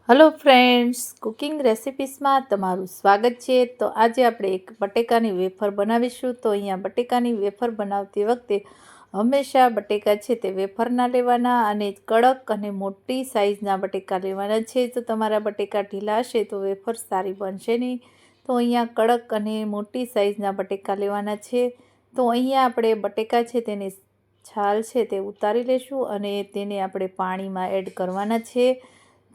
Hello friends, cooking રેસિપીસમાં તમારું સ્વાગત છે। તો આજે આપણે એક બટેકાની વેફર બનાવીશું। તો અહીંયા બટેકાની વેફર બનાવતી વખતે હંમેશા બટેકા છે તે વેફરના લેવાના અને કડક અને મોટી સાઇઝના બટેકા લેવાના છે। તો તમારા બટેકા ઢીલા હશે તો વેફર સારી બનશે નહીં। તો અહીંયા કડક અને મોટી સાઇઝના બટેકા લેવાના છે। તો અહીંયા આપણે બટેકા છે તેની છાલ છે તે ઉતારી લેશું અને તેને આપણે પાણીમાં એડ કરવાના છે।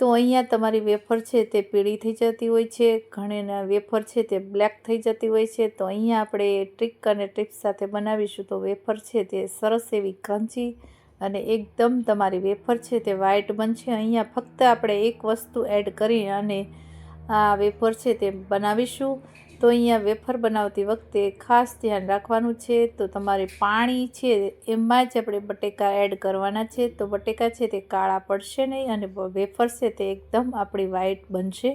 તો અહીંયા તમારી વેફર છે તે પીળી થઈ જતી હોય છે, ઘણીના વેફર છે તે બ્લેક થઈ જતી હોય છે। તો અહીંયા આપણે ટ્રીક અને ટિપ્સ સાથે બનાવીશું તો વેફર છે તે સરસ એવી ક્રન્ચી અને એકદમ તમારી વેફર છે તે વ્હાઈટ બનશે। અહીંયા ફક્ત આપણે એક વસ્તુ એડ કરી અને આ વેફર છે તે બનાવીશું। તો અહીંયા વેફર બનાવતી વખતે ખાસ ધ્યાન રાખવાનું છે। તો તમારે પાણી છે એમાં જ આપણે બટેકા એડ કરવાના છે। તો બટેકા છે તે કાળા પડશે નહીં અને વેફર છે તે એકદમ આપણી વ્હાઈટ બનશે।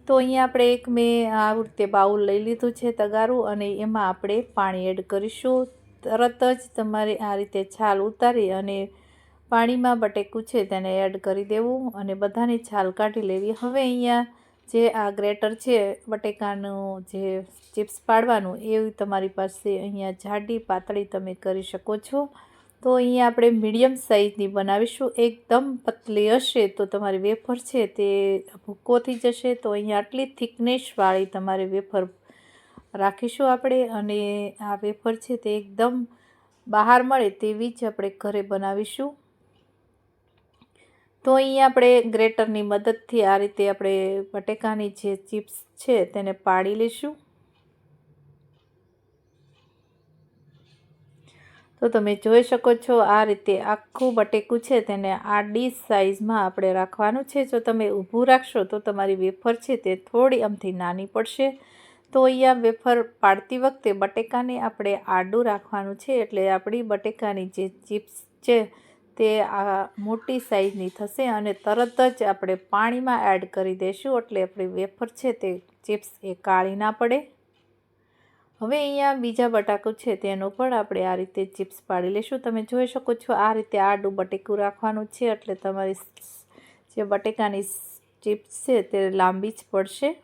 તો અહીંયા આપણે મેં આ રીતે બાઉલ લઈ લીધું છે તગારું અને એમાં આપણે પાણી એડ કરીશું। તરત જ તમારે આ રીતે છાલ ઉતારી અને પાણીમાં બટેકું છે તેને એડ કરી દેવું અને બધાની છાલ કાઢી લેવી। હવે અહીંયા જે આ ગ્રેટર છે બટેકાનું જે ચિપ્સ પાડવાનું એ તમારી પાસે અહીંયા જાડી પાતળી તમે કરી શકો છો। તો અહીંયા આપણે મીડિયમ સાઇઝની બનાવીશું। એકદમ પતલી હશે તો તમારી વેફર છે તે ભૂકો થઈ જશે। તો અહીંયા આટલી થિકનેસવાળી તમારી વેફર રાખીશું આપણે અને આ વેફર છે તે એકદમ બહાર મળે તેવી જ આપણે ઘરે બનાવીશું। તો અહીંયા આપણે ગ્રેટરની મદદથી આ રીતે આપણે બટેકાની જે ચિપ્સ છે તેને પાડી લઈશું। તો તમે જોઈ શકો છો આ રીતે આખું બટેકું છે તેને આડી સાઇઝમાં આપણે રાખવાનું છે। જો તમે ઊભું રાખશો તો તમારી વેફર છે તે થોડી અમથી નાની પડશે। તો અહીંયા વેફર પાડતી વખતે બટેકાને આપણે આડું રાખવાનું છે એટલે આપણી બટેકાની જે ચિપ્સ છે તે આ મોટી સાઇઝની થશે અને તરત જ આપણે પાણીમાં એડ કરી દઈશું એટલે આપણી વેફર છે તે ચિપ્સ એ કાળી ના પડે। હવે અહીંયા બીજા બટાકું છે તેનો પણ આપણે આ રીતે ચિપ્સ પાડી લઈશું। તમે જોઈ શકો છો આ રીતે આડું બટેકું રાખવાનું છે એટલે તમારી જે બટેકાની ચિપ્સ છે તે લાંબી જ પડશે।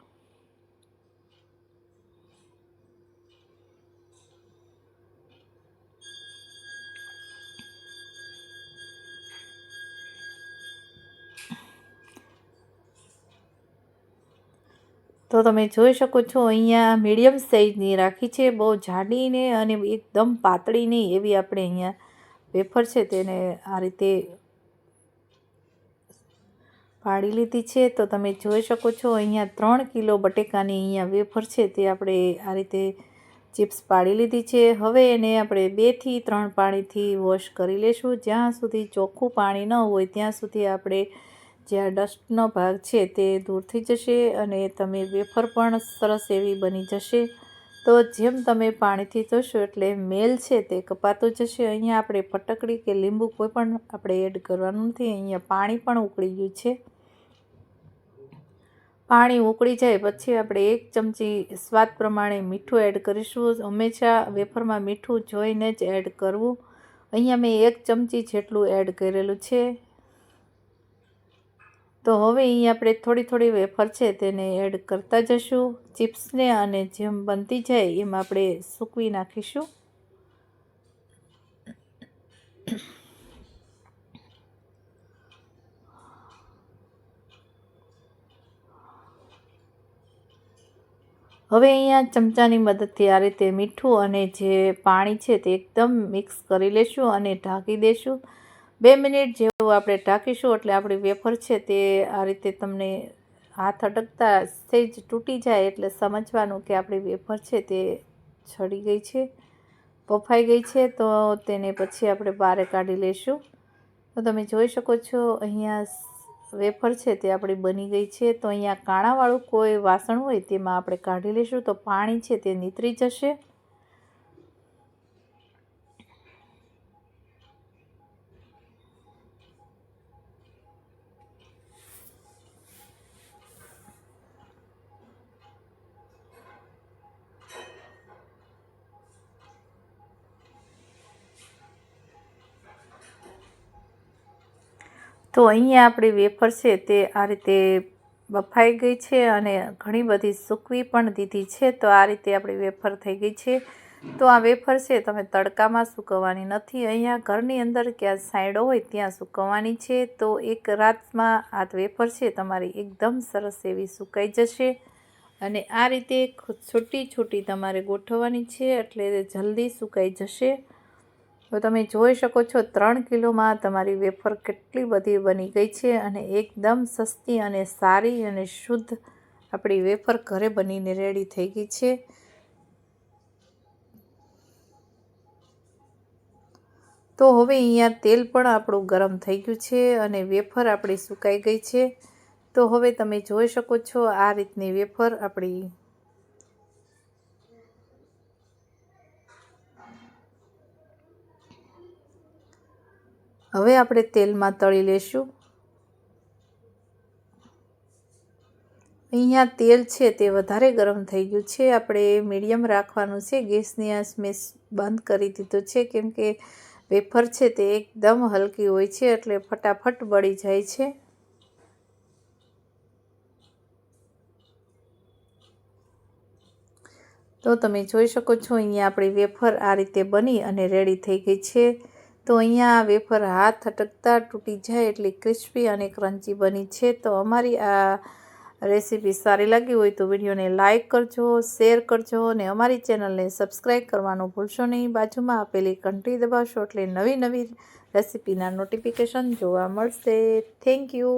તો તમે જોઈ શકો છો અહીંયા મીડિયમ સાઇઝની રાખી છે, બહુ જાડી ને અને એકદમ પાતળી નહીં એવી આપણે અહીંયા વેફર છે તેને આ રીતે પાડી લીધી છે। તો તમે જોઈ શકો છો અહીંયા 3 કિલો બટેકાની અહીંયા વેફર છે તે આપણે આ રીતે ચિપ્સ પાડી લીધી છે। હવે એને આપણે 2 થી 3 પાણીથી વોશ કરી લેશું। જ્યાં સુધી ચોખ્ખું પાણી ન હોય ત્યાં સુધી આપણે જે આ ડસ્ટનો ભાગ છે તે દૂર થઈ જશે અને તમે વેફર પણ સરસ એવી બની જશે। તો જેમ તમે પાણીથી ધોશો એટલે મેલ છે તે કપાતો જશે। અહીંયા આપણે ફટકડી કે લીંબુ કોઈ પણ આપણે એડ કરવાનું નથી। અહીંયા પાણી પણ ઉકળી ગયું છે। પાણી ઉકળી જાય પછી આપણે 1 ચમચી સ્વાદ પ્રમાણે મીઠું એડ કરીશું। હંમેશા વેફરમાં મીઠું જોઈને જ એડ કરવું। અહીંયા મેં 1 ચમચી જેટલું એડ કરેલું છે। તો હવે અહીં આપણે થોડી થોડી વેફર છે તેને એડ કરતા જશું ચિપ્સને અને જેમ બનતી જાય એમ આપણે સૂકવી નાખીશું। હવે અહીંયા ચમચાની મદદથી આ રીતે મીઠું અને જે પાણી છે તે એકદમ મિક્સ કરી લેશું અને ઢાંકી દેશું। 2 મિનિટ જેવું આપણે ઢાંકીશું એટલે આપણી વેફર છે તે આ રીતે તમને હાથ અટકતા સહેજ તૂટી જાય એટલે સમજવાનું કે આપણી વેફર છે તે છડી ગઈ છે, બફાઈ ગઈ છે। તો તેને પછી આપણે બહાર કાઢી લઈશું। તો તમે જોઈ શકો છો અહીંયા વેફર છે તે આપણી બની ગઈ છે। તો અહીંયા કાણાવાળું કોઈ વાસણ હોય તેમાં આપણે કાઢી લઈશું તો પાણી છે તે નીતરી જશે। તો અહીંયા આપણી વેફર છે તે આ રીતે બફાઈ ગઈ છે અને ઘણી બધી સૂકવી પણ દીધી છે. તો આ રીતે આપણી વેફર થઈ ગઈ છે. તો આ વેફર છે તમે તડકામાં સૂકવવાની નથી, અહીંયા ઘરની અંદર ક્યાં સાઈડો હોય ત્યાં સૂકવવાની છે. તો એક રાતમાં આ વેફર છે તમારી એકદમ સરસ એવી સુકાઈ જશે. અને આ રીતે છૂટી છૂટી તમારે ગોઠવવાની છે એટલે જલ્દી સુકાઈ જશે. તો તમે જોઈ શકો છો 3 કિલોમાં તમારી વેફર કેટલી બધી બની ગઈ છે અને એકદમ સસ્તી અને સારી અને શુદ્ધ આપણી વેફર ઘરે બનીને રેડી થઈ ગઈ છે. તો હવે અહીંયા તેલ પણ આપણું ગરમ થઈ ગયું છે અને વેફર આપણી સુકાઈ ગઈ છે. તો હવે તમે જોઈ શકો છો આ રીતની વેફર આપણી હવે આપણે તેલમાં તળી લેશું. અહીંયા તેલ છે તે વધારે ગરમ થઈ ગયું છે, આપણે મીડિયમ રાખવાનું છે. ગેસની આંચ મેં બંધ કરી દીધો છે કેમ કે વેફર છે તે એકદમ હલકી હોય છે એટલે ફટાફટ બળી જાય છે. તો તમે જોઈ શકો છો અહીંયા આપણી વેફર આ રીતે બની અને રેડી થઈ ગઈ છે. તો અહીંયા આ વેફર હાથ અટકતા તૂટી જાય એટલી ક્રિસ્પી અને ક્રન્ચી બની છે. તો અમારી આ રેસીપી સારી લાગી હોય તો વિડીયોને લાઇક કરજો, શેર કરજો અને અમારી ચેનલને સબસ્ક્રાઈબ કરવાનું ભૂલશો નહીં. બાજુમાં આપેલી ઘંટી દબાવશો એટલે નવી નવી રેસીપીના નોટિફિકેશન જોવા મળશે. Thank you.